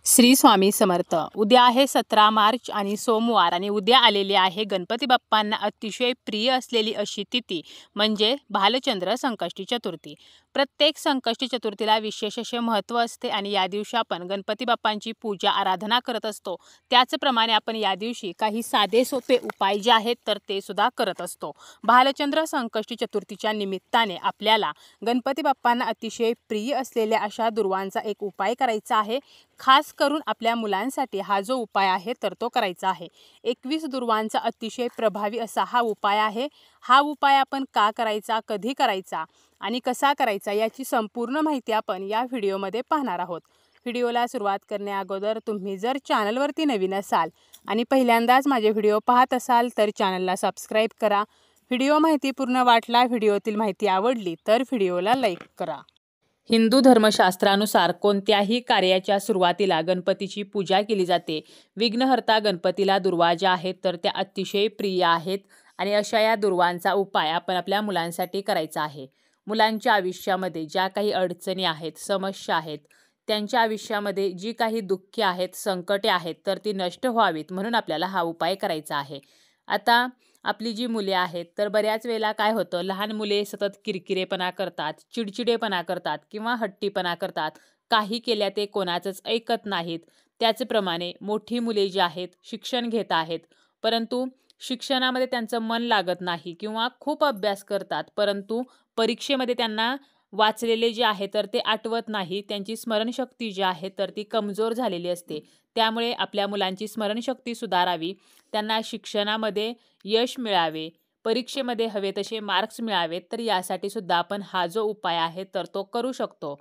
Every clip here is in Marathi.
श्री स्वामी समर्थ। उद्या आहे 17 मार्च आणि सोमवार आणि उद्या आलेली आहे गणपती बाप्पांना अतिशय प्रिय असलेली अशी तिथी म्हणजे भालचंद्र संकष्टी चतुर्थी। प्रत्येक संकष्टी चतुर्थीला विशेष असे महत्त्व असते आणि या दिवशी आपण गणपती बाप्पांची पूजा आराधना करत असतो। त्याचप्रमाणे आपण या दिवशी काही साधे सोपे उपाय जे आहेत तर ते सुद्धा करत असतो। भालचंद्र संकष्टी चतुर्थीच्या निमित्ताने आपल्याला गणपती बाप्पांना अतिशय प्रिय असलेल्या अशा दुर्वांचा एक उपाय करायचा आहे। खास करून आपल्या मुलांसाठी हा जो उपाय आहे तर तो करायचा आहे। 21 दुर्वांचा अतिशय प्रभावी असा हा उपाय आहे। हा उपाय आपण का करायचा, कधी करायचा आणि कसा करायचा याची संपूर्ण माहिती आपण या व्हिडिओमध्ये पाहणार आहोत। व्हिडिओला सुरुवात करण्याअगोदर तुम्ही जर चॅनलवरती नवीन असाल आणि पहिल्यांदाच माझे व्हिडिओ पाहत असाल तर चॅनलला सबस्क्राईब करा। व्हिडिओ माहितीपूर्ण वाटला, व्हिडिओतील माहिती आवडली तर व्हिडिओला लाईक करा। हिंदू धर्मशास्त्रानुसार कोणत्याही कार्याच्या सुरुवातीला गणपतीची पूजा केली जाते। विघ्नहर्ता गणपतीला दुर्वा ज्या आहेत तर त्या अतिशय प्रिय आहेत आणि अशा या दुर्वांचा उपाय आपण आपल्या मुलांसाठी करायचा आहे। मुलांच्या आयुष्यामध्ये ज्या काही अडचणी आहेत, समस्या आहेत, त्यांच्या आयुष्यामध्ये जी काही दुःखे आहेत, संकटे आहेत तर ती नष्ट व्हावीत म्हणून आपल्याला हा उपाय करायचा आहे। आता आपली जी मुले आहेत तर बऱ्याच वेळेला काय होतं, लहान मुले सतत किरकिरेपणा करतात, चिडचिडेपणा करतात किंवा हट्टीपणा करतात। काही केल्या ते कोणाचंच ऐकत नाहीत। त्याचप्रमाणे मोठी मुले जी आहेत शिक्षण घेत आहेत, परंतु शिक्षणामध्ये त्यांचं मन लागत नाही किंवा खूप अभ्यास करतात, परंतु परीक्षेमध्ये त्यांना वाचलेले जे आहे तर ते आठवत नाही। त्यांची स्मरणशक्ती जी आहे तर ती कमजोर झालेली असते। त्यामुळे आपल्या मुलांची स्मरणशक्ती सुधारावी, त्यांना शिक्षणामध्ये यश मिळावे, परीक्षेमध्ये हवे तसे मार्क्स मिळावेत, तर यासाठी सुद्धा आपण हा जो उपाय आहे तर तो करू शकतो।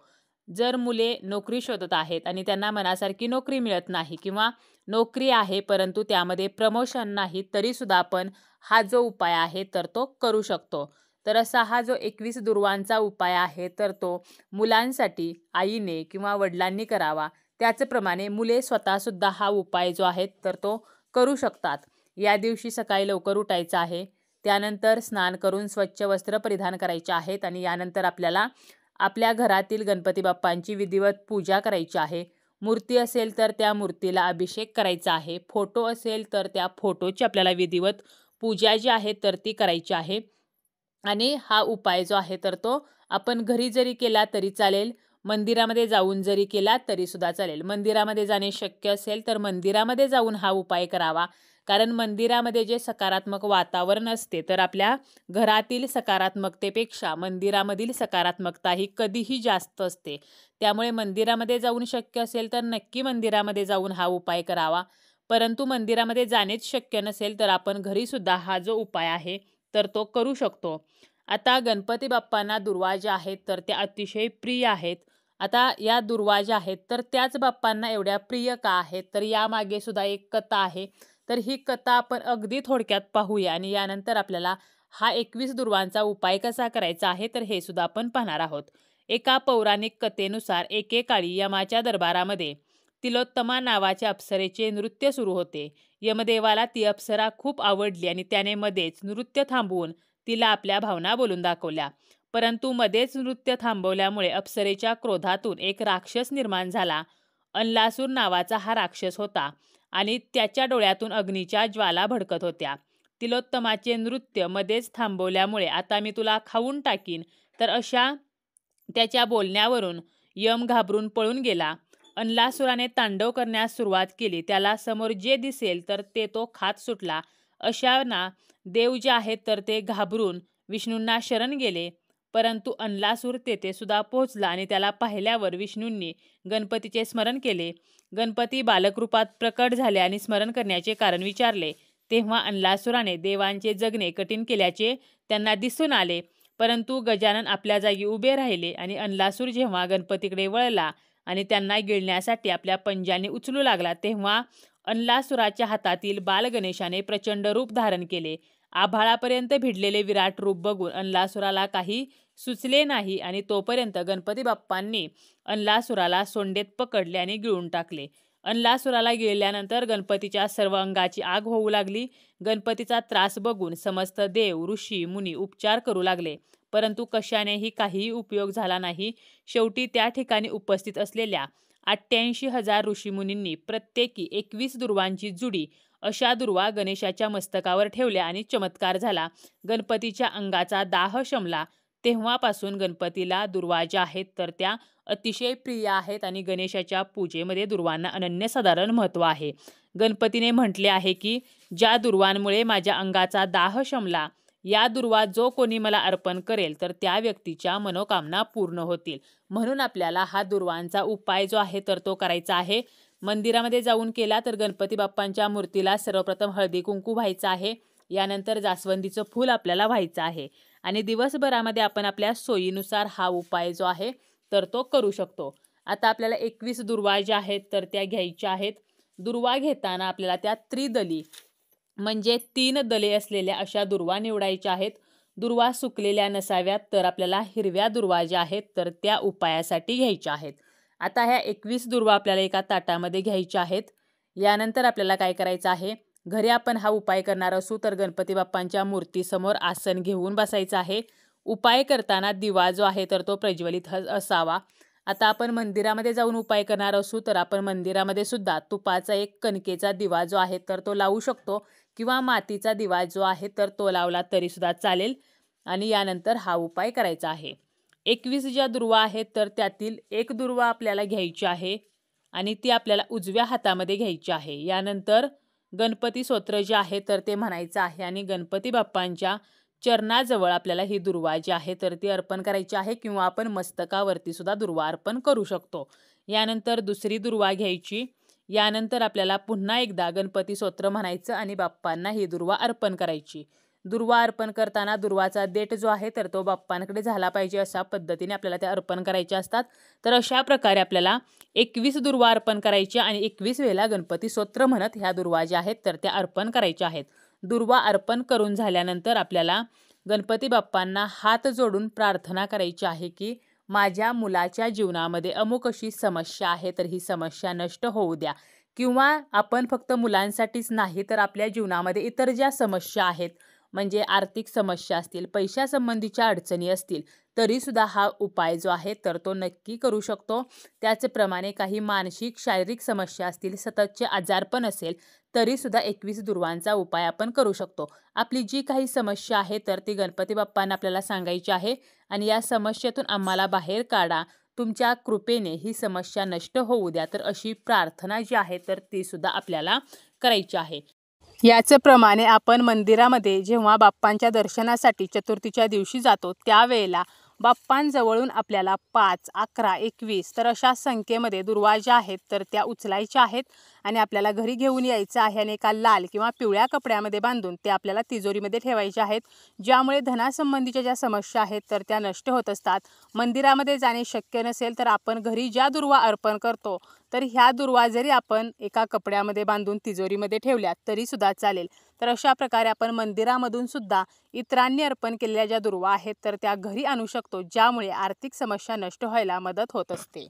जर मुले नोकरी शोधत आहेत आणि त्यांना मनासारखी नोकरी मिळत नाही किंवा नोकरी आहे परंतु त्यामध्ये प्रमोशन नाही, तरी सुद्धा आपण हा जो उपाय आहे तर तो करू शकतो। तर असा हा जो 21 दुर्वांचा उपाय आहे तर तो मुलांसाठी आईने किंवा वडिलांनी करावा। त्याचप्रमाणे मुले स्वतःसुद्धा हा उपाय जो आहे तर तो करू शकतात। या दिवशी सकाळी लवकर उठायचं आहे, त्यानंतर स्नान करून स्वच्छ वस्त्र परिधान करायचे आहेत आणि यानंतर आपल्याला आपल्या घरातील गणपती बाप्पांची विधिवत पूजा करायची आहे। मूर्ती असेल तर त्या मूर्तीला अभिषेक करायचा आहे, फोटो असेल तर त्या फोटोची आपल्याला विधिवत पूजा जी आहे तर ती करायची आहे। आणि हा उपाय जो आहे तर तो आपण घरी जरी केला तरी चालेल, मंदिरामध्ये जाऊन जरी केला तरी सुद्धा चालेल। मंदिरामध्ये जाणे शक्य असेल तर मंदिरामध्ये जाऊन हा उपाय करावा, कारण मंदिरामध्ये जे सकारात्मक वातावरण असते तर आपल्या घरातील सकारात्मकतेपेक्षा मंदिरामधील सकारात्मकता ही कधीही जास्त असते। त्यामुळे मंदिरामध्ये जाऊन शक्य असेल तर नक्की मंदिरामध्ये जाऊन हा उपाय करावा, परंतु मंदिरामध्ये जाणेच शक्य नसेल तर आपण घरीसुद्धा हा जो उपाय आहे तर तो करू शकतो। आता गणपती बाप्पांना दुर्वा ज्या आहेत तर त्या अतिशय प्रिय आहेत। आता या दुर्वा ज्या आहेत तर त्याच बाप्पांना एवढ्या प्रिय का आहेत, तर यामागे सुद्धा एक कथा आहे। तर ही कथा आपण अगदी थोडक्यात पाहूया आणि यानंतर आपल्याला हा 21 दुर्वांचा उपाय कसा करायचा आहे तर हे सुद्धा आपण पाहणार आहोत। एका पौराणिक कथेनुसार एकेकाळी यमाच्या दरबारामध्ये तिलोत्तमा नावाच्या अप्सरेचे नृत्य सुरू होते। यमदेवाला ती अप्सरा खूप आवडली आणि त्याने मध्येच नृत्य थांबवून तिला आपल्या भावना बोलून दाखवल्या, परंतु मध्येच नृत्य थांबवल्यामुळे अप्सरेच्या क्रोधातून एक राक्षस निर्माण झाला। अनलासूर नावाचा हा राक्षस होता आणि त्याच्या डोळ्यातून अग्नीच्या ज्वाला भडकत होत्या। तिलोत्तमाचे नृत्य मध्येच थांबवल्यामुळे आता मी तुला खाऊन टाकीन, तर अशा त्याच्या बोलण्यावरून यम घाबरून पळून गेला। अनलासुराने तांडव करण्यास सुरुवात केली, त्याला समोर जे दिसेल तर ते तो खात सुटला। अशांना देव जे आहेत तर ते घाबरून विष्णूंना शरण गेले, परंतु अनलासूर तेथे सुद्धा पोहोचला आणि त्याला पाहिल्यावर विष्णूंनी गणपतीचे स्मरण केले। गणपती बालकरूपात प्रकट झाले आणि स्मरण करण्याचे कारण विचारले, तेव्हा अनलासुराने देवांचे जगणे कठीण केल्याचे त्यांना दिसून आले, परंतु गजानन आपल्या जागी उभे राहिले आणि अनलासूर जेव्हा गणपतीकडे वळला आणि त्यांना गिळण्यासाठी आपल्या पंजाने उचलू लागला, तेव्हा अनलासुराच्या हातातील बालगणेशाने प्रचंड रूप धारण केले। आभाळापर्यंत भिडलेले विराट रूप बघून अनलासुराला काही सुचले नाही आणि तोपर्यंत गणपती बाप्पांनी अनलासुराला सोंडेत पकडले आणि गिळून टाकले। अनलासुराला गिळल्यानंतर गणपतीच्या सर्व अंगाची आग होऊ लागली। गणपतीचा त्रास बघून समस्त देव, ऋषी, मुनी उपचार करू लागले, परंतु कशानेही काहीही उपयोग झाला नाही। शेवटी त्या ठिकाणी उपस्थित असलेल्या 88,000 ऋषीमुनींनी प्रत्येकी 21 दुर्वांची जुडी अशा दुर्वा गणेशाच्या मस्तकावर ठेवल्या आणि चमत्कार झाला. गणपतीच्या अंगाचा दाह शमला. तेव्हापासून गणपतीला दुर्वा ज्या आहेत तर त्या अतिशय प्रिय आहेत आणि गणेशाच्या पूजेमध्ये दुर्वांना अनन्यसाधारण महत्त्व आहे. गणपतीने म्हटले आहे की ज्या दुर्वांमुळे माझ्या अंगाचा दाह शमला, या दुर्वा जो कोणी मला अर्पण करेल तर त्या व्यक्तीच्या मनोकामना पूर्ण होतील. म्हणून आपल्याला हा दुर्वांचा उपाय जो आहे तर तो करायचा आहे. मंदिरामध्ये जाऊन केला तर गणपती बाप्पांच्या मूर्तीला सर्वप्रथम हळदी कुंकू व्हायचं आहे. यानंतर जास्वंदीचं फूल आपल्याला व्हायचं आहे आणि दिवसभरामध्ये आपण आपल्या सोयीनुसार हा उपाय जो आहे तर तो करू शकतो. आता आपल्याला 21 दुर्वा ज्या आहेत तर त्या घ्यायच्या आहेत. दुर्वा घेताना आपल्याला त्या त्रिदली म्हणजे 3 दले असलेल्या अशा दुर्वा निवडायच्या आहेत. दुर्वा सुकलेल्या नसाव्यात, तर आपल्याला हिरव्या दुर्वा ज्या आहेत तर त्या उपायासाठी घ्यायच्या आहेत. आता ह्या 21 दुर्वा आपल्याला एका ताटामध्ये घ्यायच्या आहेत. यानंतर आपल्याला काय करायचं आहे, घरी आपण हा उपाय करणार असू तर गणपती बाप्पांच्या मूर्तीसमोर आसन घेऊन बसायचं आहे. उपाय करताना दिवा जो आहे तर तो प्रज्वलित असावा. आता आपण मंदिरामध्ये जाऊन उपाय करणार असू तर आपण मंदिरामध्ये सुद्धा तुपाचा एक कणकेचा दिवा जो आहे तर तो लावू शकतो किंवा मातीचा दिवा जो आहे तर तो लावला तरी सुद्धा चालेल. आणि यानंतर हा उपाय करायचा आहे. 21 ज्या दुर्वा आहेत तर त्यातील एक दुर्वा आपल्याला घ्यायची आहे आणि ती आपल्याला उजव्या हातामध्ये घ्यायची आहे. यानंतर गणपती स्तोत्र जे आहे तर ते म्हणायचं आहे आणि गणपती बाप्पांच्या चरणाजवळ आपल्याला ही दुर्वा जी आहे तर ती अर्पण करायची आहे किंवा आपण मस्तकावरती सुद्धा दुर्वा अर्पण करू शकतो. यानंतर दुसरी दुर्वा घ्यायची. यानंतर आपल्याला पुन्हा एकदा गणपती स्तोत्र म्हणायचं आणि बाप्पांना ही दुर्वा अर्पण करायची. दुर्वा अर्पण करताना दुर्वाचा देठ जो आहे तर तो बाप्पांकडे झाला पाहिजे अशा पद्धतीने आपल्याला त्या अर्पण करायच्या असतात. तर अशा प्रकारे आपल्याला 21 दुर्वा अर्पण करायच्या आणि 21 वेळेला गणपती स्तोत्र म्हणत ह्या दुर्वा ज्या आहेत तर त्या अर्पण करायच्या आहेत. दुर्वा अर्पण करून झाल्यानंतर आपल्याला गणपती बाप्पांना हात जोडून प्रार्थना करायची आहे की माझ्या मुलाच्या जीवनामध्ये अमुक अशी समस्या आहे तर ही समस्या नष्ट होऊ द्या. किंवा आपण फक्त मुलांसाठीच नाही तर आपल्या जीवनामध्ये इतर ज्या समस्या आहेत म्हणजे आर्थिक समस्या असतील, पैशासंबंधीच्या अडचणी असतील तरीसुद्धा हा उपाय जो आहे तर तो नक्की करू शकतो. त्याचप्रमाणे काही मानसिक शारीरिक समस्या असतील, सततचे आजारपण असेल तरीसुद्धा 21 दुर्वांचा उपाय आपण करू शकतो. आपली जी काही समस्या आहे तर ती गणपती बाप्पांना आपल्याला सांगायची आहे आणि या समस्येतून आम्हाला बाहेर काढा, तुमच्या कृपेने ही समस्या नष्ट होऊ द्या. तर अशी प्रार्थना जी आहे तर ती सुद्धा आपल्याला करायची आहे. याचप्रमाणे आपण मंदिरामध्ये जेव्हा बाप्पांच्या दर्शनासाठी चतुर्थीच्या दिवशी जातो त्यावेळेला बाप्पांजवळून आपल्याला 5, 11, 21 तर अशा संख्येमध्ये दुर्वा ज्या आहेत तर त्या उचलायच्या आहेत आणि आपल्याला घरी घेऊन यायचं आहे आणि एका लाल किंवा पिवळ्या कपड्यामध्ये बांधून ते आपल्याला तिजोरीमध्ये ठेवायचे आहेत. ज्यामुळे धनासंबंधीच्या ज्या समस्या आहेत तर त्या नष्ट होत असतात. मंदिरामध्ये जाणे शक्य नसेल तर आपण घरी ज्या दुर्वा अर्पण करतो तर ह्या दुर्वा जरी आपण एका कपड्यामध्ये बांधून तिजोरीमध्ये ठेवल्या तरी सुद्धा चालेल. तर अशा प्रकारे आपण मंदिरामधून सुद्धा इतरांनी अर्पण केलेल्या ज्या दुर्वा आहेत तर त्या घरी आणू शकतो, ज्यामुळे आर्थिक समस्या नष्ट व्हायला मदत होत असते.